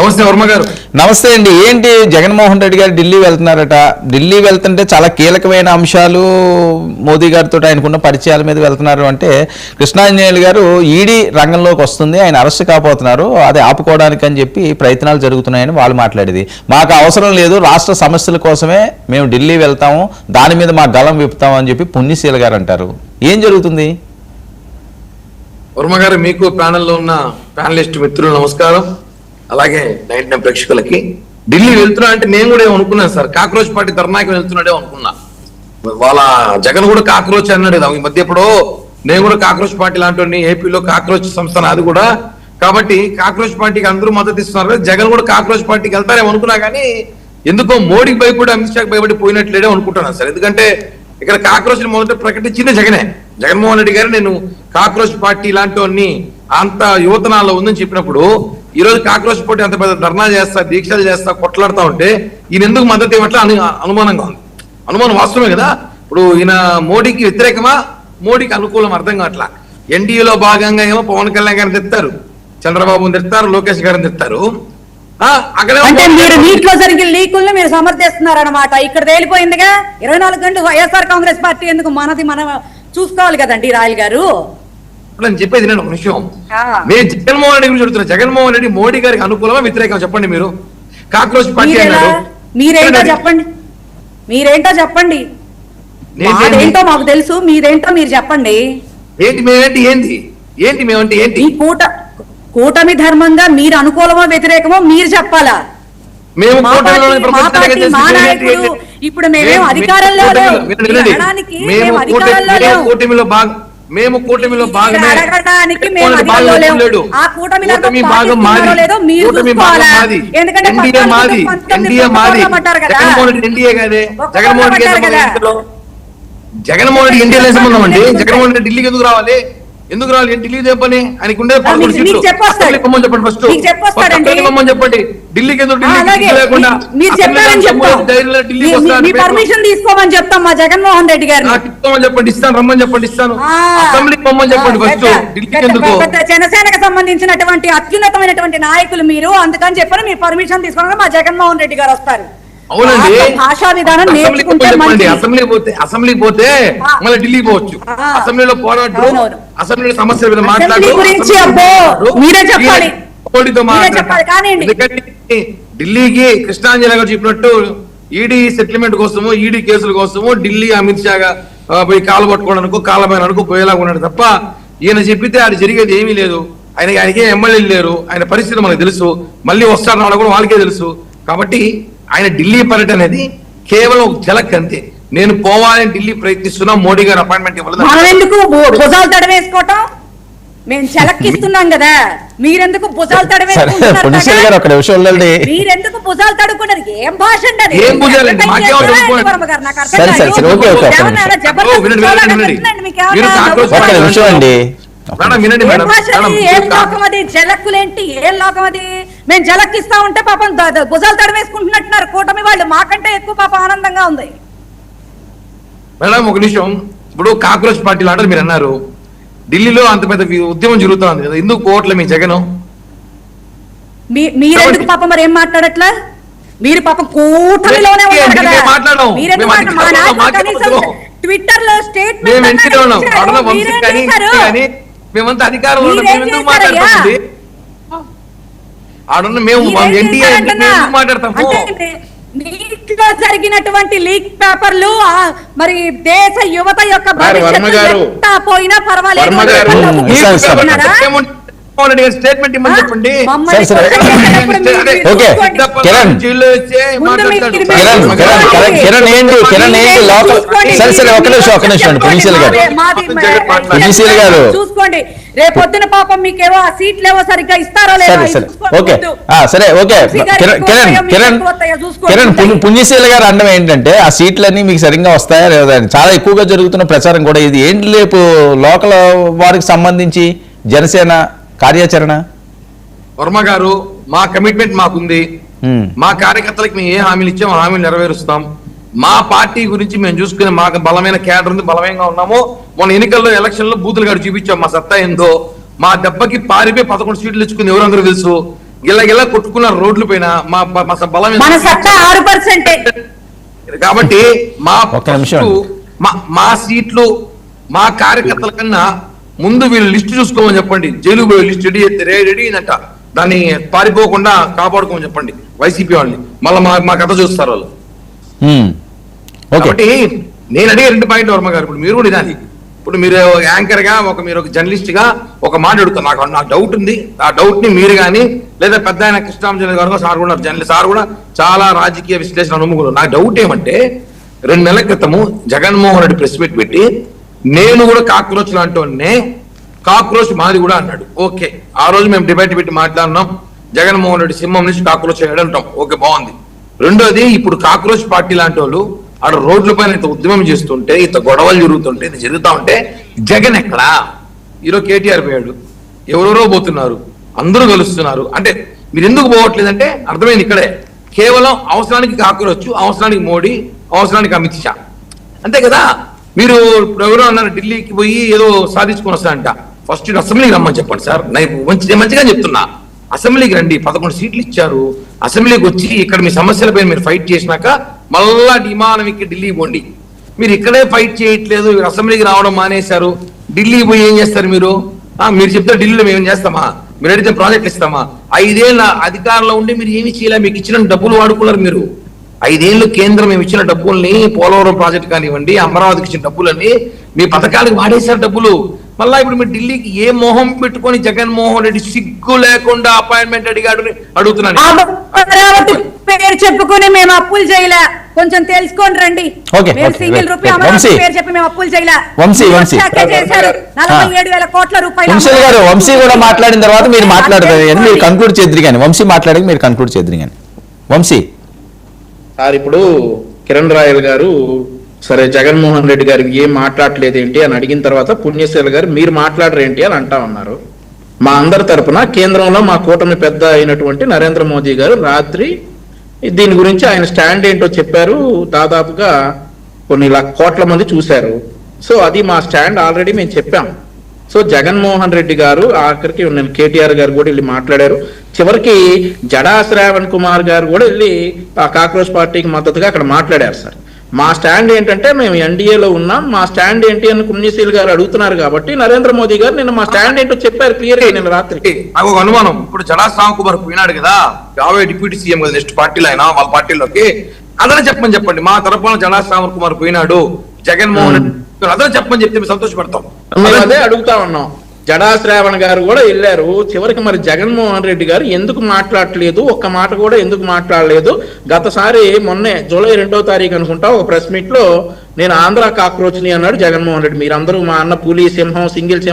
నమస్తే వర్మ గారు. నమస్తే అండి. ఏంటి జగన్మోహన్ రెడ్డి గారు ఢిల్లీ వెళ్తున్నారట? ఢిల్లీ వెళ్తుంటే చాలా కీలకమైన అంశాలు మోదీ గారితో ఆయనకున్న పరిచయాల మీద వెళ్తున్నారు అంటే కృష్ణాంజనేయులు గారు ఈడీ రంగంలోకి వస్తుంది, ఆయన అరెస్ట్ కాబోతున్నారు, అది ఆపుకోవడానికి అని చెప్పి ప్రయత్నాలు జరుగుతున్నాయని వాళ్ళు మాట్లాడేది. మాకు అవసరం లేదు, రాష్ట్ర సమస్యల కోసమే మేము ఢిల్లీ వెళ్తాము, దాని మీద మా గలం విప్పుతాము అని చెప్పి పుణ్యశీల గారు అంటారు. ఏం జరుగుతుంది? వర్మ గారు, మీకు ప్యానెల్లో ఉన్న ప్యానలిస్ట్ మిత్రులు నమస్కారం. అలాగే 99 ప్రేక్షకులకి. ఢిల్లీ వెళ్తున్నా అంటే నేను కూడా ఏమనుకున్నాను సార్, కాక్రోచ్ పార్టీ ధర్నాయకులు వెళ్తున్నాడే అనుకున్నా. వాళ్ళ జగన్ కూడా కాక్రోచ్ అన్నాడు కదా ఈ మధ్య. ఎప్పుడో నేను కూడా కాక్రోచ్ పార్టీ లాంటి ఏపీలో కాక్రోచ్ సంస్థ అది కూడా. కాబట్టి కాక్రోచ్ పార్టీకి అందరూ మద్దతు ఇస్తున్నారు, జగన్ కూడా కాక్రోచ్ పార్టీకి వెళ్తారేమో అనుకున్నా. కానీ ఎందుకో మోడీకి భయపడి అమిత్ షాకి భయపడి పోయినట్లేడే అనుకుంటున్నాను సార్. ఎందుకంటే ఇక్కడ కాక్రోచ్ మొదట ప్రకటించింది జగనే. జగన్మోహన్ రెడ్డి గారు నేను కాక్రోచ్ పార్టీ ఇలాంటి అంత యువతనాల్లో ఉందని చెప్పినప్పుడు ఈ రోజు కాక్రోచ్ పార్టీ అంత పెద్ద ధర్నా చేస్తా, దీక్షలు చేస్తా, కొట్లాడుతా ఉంటే ఈయన ఎందుకు మద్దతు ఇవ్వట్లా అని అనుమానంగా ఉంది. అనుమానం వాస్తవమే కదా. ఇప్పుడు ఈయన మోడీకి వ్యతిరేకమా, మోడీకి అనుకూలం అర్థం కావట్లా. ఎన్డీఏలో భాగంగా ఏమో పవన్ కళ్యాణ్ గారిని తెస్తారు, చంద్రబాబుని తెస్తారు, లోకేష్ గారిని తెస్తారు. అంటే మీరు నీటిలో జరిగిన లీకుల్ని మీరు సమర్థిస్తున్నారు అనమాట. ఇక్కడ తేలిపోయిందిగా 24 గంటలు వైఎస్ఆర్ కాంగ్రెస్ పార్టీ ఎందుకు మనది మనం చూసుకోవాలి కదండి రాయల్ గారు. నేను చెప్పేది నేను ఒక విషయం, నేను జగన్మోహన్ రెడ్డి గురించి చెప్తున్నా. జగన్మోహన్ రెడ్డి మోడీ గారికి అనుకూలమా వ్యతిరేకమా చెప్పండి మీరు. కాక్రోచ్ పార్టీ అన్నాడు, మీరేంటో చెప్పండి, మీరేంటో చెప్పండి. ఏంటో మాకు తెలుసు, మీరేంటో మీరు చెప్పండి. ఏంటి మేమేంటి, ఏంటి ఏంటి మేమంటే ఏంటి? కూటమి ధర్మంగా మీరు అనుకూలమో వ్యతిరేకమో మీరు చెప్పాలా. మేము ఇప్పుడు మేమేం అధికారంలో లేవు, కూటమిలో మేము కూటమిలో భాగమే. ఆ కూటమి భాగం మాది, కూటమి భాగం మాది, ఎన్డీఏ మాది, ఎన్డీఏ మాది. జగన్మోహన్ రెడ్డి ఎన్డీఏ కాదే. జగన్మోహన్ రెడ్డి జగన్మోహన్ రెడ్డి ఎన్డీఏ సంబంధం అండి. జగన్మోహన్ రెడ్డి ఢిల్లీకి ఎందుకు రావాలి? ఎందుకు రావాలి? ఢిల్లీ చెప్పని ఆయనకు ఉండే 11 సీట్లు. చెప్పమని చెప్పండి, ఫస్ట్ చెప్పమని చెప్పండి. ఢిల్లీకి ఎందుకు లేకుండా పర్మిషన్ తీసుకోమని చెప్తాం మా జగన్మోహన్ రెడ్డి గారు. తీసుకోమని చెప్పండి, ఇస్తాను, రమ్మని చెప్పండి, ఇస్తాను. అసెంబ్లీకి పొమ్మని చెప్పండి ఫస్ట్. ఢిల్లీకి ఎందుకు? జనసేనకు సంబంధించినటువంటి అత్యున్నతమైనటువంటి నాయకులు మీరు, అందుకని చెప్పని మీరు పర్మిషన్ తీసుకోవడం మా జగన్మోహన్ రెడ్డి గారు వస్తారు. అవునండి, భాషా విధానం నేర్చుకుంటే అసెంబ్లీకి పోతే మళ్ళీ ఢిల్లీకి పోవచ్చు. అసెంబ్లీలో పోరాడు, అసెంబ్లీలో సమస్యల మీద మాట్లాడు, ఢిల్లీకి కృష్ణాంజలి గారు చెప్పినట్టు ఈడీ సెటిల్మెంట్ కోసము, ఈడీ కేసుల కోసము ఢిల్లీ అమిత్ షా పోయి కాలు పట్టుకోవడానికి, కాలమైన అనుకో పోయేలాగా ఉన్నాడు తప్ప ఈయన చెప్పితే అది జరిగేది ఏమీ లేదు. ఆయనకే ఎమ్మెల్యేలు లేరు, ఆయన పరిస్థితి మనకు తెలుసు, మళ్ళీ వస్తారన్న కూడా వాళ్ళకే తెలుసు. కాబట్టి ఆయన ఢిల్లీ పర్యటన అనేది కేవలం ఒక ఝలక్ అంతే. నేను పోవాలని ఢిల్లీ ప్రయత్నిస్తున్నా, మోడీ గారు అపాయింట్మెంట్ ఇవ్వలేదు. ఎందుకు భుజాలు తడవేసుకోవటం? మేము చెలక్కిస్తున్నాం కదా, మీరెందుకు భుజాలు తడవేసుకుంటున్నారు? మీరెందుకు భుజాలు తడుకున్నారు? ఏం భాష అండి? ఏం భుజాలండి? ఏం లోకం అది? జలక్కులేంటి? ఏం లోకం అది? మేము జలక్కిస్తా ఉంటే పాపం భుజాలు తడవేసుకుంటున్నట్టున్నారు కూటమి వాళ్ళు. మాకంటే ఎక్కువ పాపం ఆనందంగా ఉంది. మేడం ఒక నిమిషం, ఇప్పుడు కాక్రోచ్ పార్టీ లాంటి మీరు అన్నారు, ఢిల్లీలో అంత పెద్ద ఉద్యమం జరుగుతుంది కదా, ఎందుకు పోవట్లే మీ జగన్? మీరెందుకు పాపం మరి ఏం మాట్లాడట్లా? మీరు పాపం కూటమిలోనే ఉన్నారు కదా, ట్విట్టర్ లో స్టేట్మెంట్ మేమంతా అధికారం మాట్లాడతాము. నీటిలో జరిగినటువంటి లీక్ పేపర్లు మరి దేశ యువత యొక్క భవిష్యత్తు పోయినా పర్వాలేదు. స్టేట్మెంట్ ఇమ్మని చెప్పండి. చూసుకోండి, రేపొద్దున పాపం మీకేవో ఆ సీట్లు ఏవో సరిగ్గా ఇస్తారో పుణ్యశీల గారు అన్నం ఏంటంటే ఆ సీట్లన్నీ మీకు సరిగ్గా వస్తాయా లేదా? చాలా ఎక్కువగా జరుగుతున్న ప్రచారం కూడా ఇది. ఏంటి రేపు లోకల్ వారికి సంబంధించి జనసేన కార్యాచరణ? వర్మ గారు, మా కమిట్మెంట్ మాకుంది. మా కార్యకర్తలకు మేము ఏ హామీలు ఇచ్చాం హామీలు నెరవేరుస్తాం. మా పార్టీ గురించి మేము చూసుకునే మాకు బలమైన క్యాడర్ ఉంది, బలమైనగా ఉన్నాము. మొన్న ఎన్నికల్లో ఎలక్షన్ లో బూతులు గారు చూపించాం మా సత్తా ఏందో. మా దెబ్బకి పారిపోయి 11 సీట్లు ఇచ్చుకుని ఎవరందరూ తెలుసు. గిల్ల కొట్టుకున్నారు రోడ్ల పైన మా బలం మన సత్తా 6%. కాబట్టి మా ఒక్క నిమిషం. మా సీట్లు మా కార్యకర్తల కన్నా ముందు వీళ్ళు లిస్టు చూసుకోమని చెప్పండి. జైలు లిస్ట్ రెడీ అయిందంట, దాన్ని పారిపోకుండా కాపాడుకోమని చెప్పండి వైసీపీ వాళ్ళని. మళ్ళీ మా కథ చూస్తారు వాళ్ళు. కాబట్టి నేను అడిగే 2 పాయింట్లు వర్మ గారు, ఇప్పుడు మీరు కూడా ఇదాలి. ఇప్పుడు మీరు యాంకర్ గా మీరు ఒక జర్నలిస్ట్ గా ఒక మాట అడుగుతారు. నాకు డౌట్ ఉంది. ఆ డౌట్ ని మీరు కానీ లేదా పెద్ద ఆయన కృష్ణరామచంద్ర గారు సార్ కూడా జర్నలిస్ట్ సార్ కూడా చాలా రాజకీయ విశ్లేషణ అనుముకులు. నాకు డౌట్ ఏమంటే 2 నెలల క్రితము జగన్మోహన్ రెడ్డి ప్రెస్ మీట్ పెట్టి నేను కూడా కాక్రోచ్ లాంటి కాక్రోచ్ మాది కూడా అన్నాడు. ఓకే, ఆ రోజు మేము డిబేట్ పెట్టి మాట్లాడినాం. జగన్మోహన్ రెడ్డి సింహం నుంచి కాక్రోచ్ అయ్యాడు అంటాం. ఓకే, బాగుంది. రెండోది, ఇప్పుడు కాక్రోచ్ పార్టీ లాంటి వాళ్ళు ఆడ రోడ్ల పైన ఇంత ఉద్యమం చేస్తుంటే, ఇంత గొడవలు జరుగుతుంటే, ఇది జరుగుతా ఉంటే జగన్ ఎక్కడా? ఈరోజు కేటీఆర్ పోయాడు, ఎవరెవరో పోతున్నారు, అందరూ కలుస్తున్నారు. అంటే మీరు ఎందుకు పోవట్లేదంటే అర్థమైంది ఇక్కడే. కేవలం అవసరానికి కాక్రోచ్, అవసరానికి మోడీ, అవసరానికి అమిత్ షా, అంతే కదా. మీరు ఇప్పుడు ఎవరో అన్నారు ఢిల్లీకి పోయి ఏదో సాధించుకొని వస్తారంట. ఫస్ట్ అసెంబ్లీకి రమ్మని చెప్పండి సార్. నేను మంచిగా చెప్తున్నా, అసెంబ్లీకి రండి. 11 సీట్లు ఇచ్చారు. అసెంబ్లీకి వచ్చి ఇక్కడ మీ సమస్యలపై మీరు ఫైట్ చేసినాక మళ్ళా విమానం ఇక్కడ ఢిల్లీ పోండి. మీరు ఇక్కడే ఫైట్ చేయట్లేదు, అసెంబ్లీకి రావడం మానేశారు. ఢిల్లీ పోయి ఏం చేస్తారు మీరు? మీరు చెప్తే ఢిల్లీలో మేము చేస్తామా? మీరు అడిగితే ప్రాజెక్టులు ఇస్తామా? 5 ఏళ్ళ అధికారంలో ఉండి మీరు ఏమి చేయలే. మీకు ఇచ్చిన డబ్బులు వాడుకున్నారు మీరు. 5 ఏళ్ళు కేంద్రం మేము ఇచ్చిన డబ్బుల్ని, పోలవరం ప్రాజెక్ట్ కానివ్వండి, అమరావతికి ఇచ్చిన డబ్బులన్నీ మీ పథకాలకు వాడేశారు డబ్బులు. మళ్ళా ఇప్పుడు మీరు ఢిల్లీకి ఏ మోహం పెట్టుకొని జగన్మోహన్ రెడ్డి సిగ్గు లేకుండా అపాయింట్మెంట్ అడిగాడు అడుగుతున్నాను. అమరావతి పేరు చెప్పుకుని మేము అప్పులు చేయలే, కొంచెం తెలుసుకోండి రండి. సింగిల్ రూపీ అమరావతి పేరు చెప్పి మేము అప్పులు చేయలే. చేశారు 47,000 కోట్ల రూపాయలు. వంశీ గారు, వంశీ కూడా మాట్లాడిన తర్వాత మీరు మాట్లాడతారు కానీ మీరు కన్క్లూడ్ చేద్దరు కానీ, వంశీ మాట్లాడి మీరు కన్క్లూడ్ చేద్దరు కానీ. వంశీ సార్, ఇప్పుడు కిరణ్ రాయల్ గారు సరే జగన్మోహన్ రెడ్డి గారికి ఏం మాట్లాడలేదు ఏంటి అని అడిగిన తర్వాత పుణ్యశీల గారు మీరు మాట్లాడరేంటి అని అంటా ఉన్నారు. మా అందరి తరపున కేంద్రంలో మా కూటమి పెద్ద అయినటువంటి నరేంద్ర మోదీ గారు రాత్రి దీని గురించి ఆయన స్టాండ్ ఏంటో చెప్పారు. దాదాపుగా కొన్ని కోట్ల మంది చూశారు. సో అది మా స్టాండ్ ఆల్రెడీ మేము చెప్పాం. సో జగన్మోహన్ రెడ్డి గారు ఆఖరికి నేను కేటీఆర్ గారు కూడా వెళ్ళి మాట్లాడారు. చివరికి జడా శ్రావణ్ కుమార్ గారు కూడా వెళ్ళి ఆ కాక్రోచ్ పార్టీకి మద్దతుగా అక్కడ మాట్లాడారు. సార్, మా స్టాండ్ ఏంటంటే మేము ఎన్డీఏలో ఉన్నాం, మా స్టాండ్ ఏంటి అని పుణ్యశీల్ గారు అడుగుతున్నారు కాబట్టి నరేంద్ర మోదీ గారు నిన్న మా స్టాండ్ ఏంటో చెప్పారు క్లియర్ గా నిన్న రాత్రి. నాకు ఒక అనుమానం, ఇప్పుడు జడా శ్రావణ్ కుమార్ పోయినాడు కదా, రాబోయే డిప్యూటీ సీఎం కదా నెక్స్ట్ పార్టీలో అయినా వాళ్ళ పార్టీలోకి, అదనే చెప్పండి. మా తరపున జడా శ్రావణ్ కుమార్ పోయినాడు, జగన్మోహన్ రెడ్డి అదనే చెప్పమని చెప్తే మేము సంతోషపడతాం. మేము అదే అడుగుతా ఉన్నాం. జడా శ్రావణ్ గారు కూడా వెళ్ళారు. చివరికి మరి జగన్మోహన్ రెడ్డి గారు ఎందుకు మాట్లాడలేదు, ఒక్క మాట కూడా ఎందుకు మాట్లాడలేదు? గతసారి మొన్నే జూలై 2వ తారీఖు అనుకుంటా ఒక ప్రెస్ మీట్ లో నేను ఆంధ్ర కాక్రోచ్ ని అన్నాడు జగన్మోహన్ రెడ్డి. మీరందరూ మా అన్న పులి సింహం సింగిల్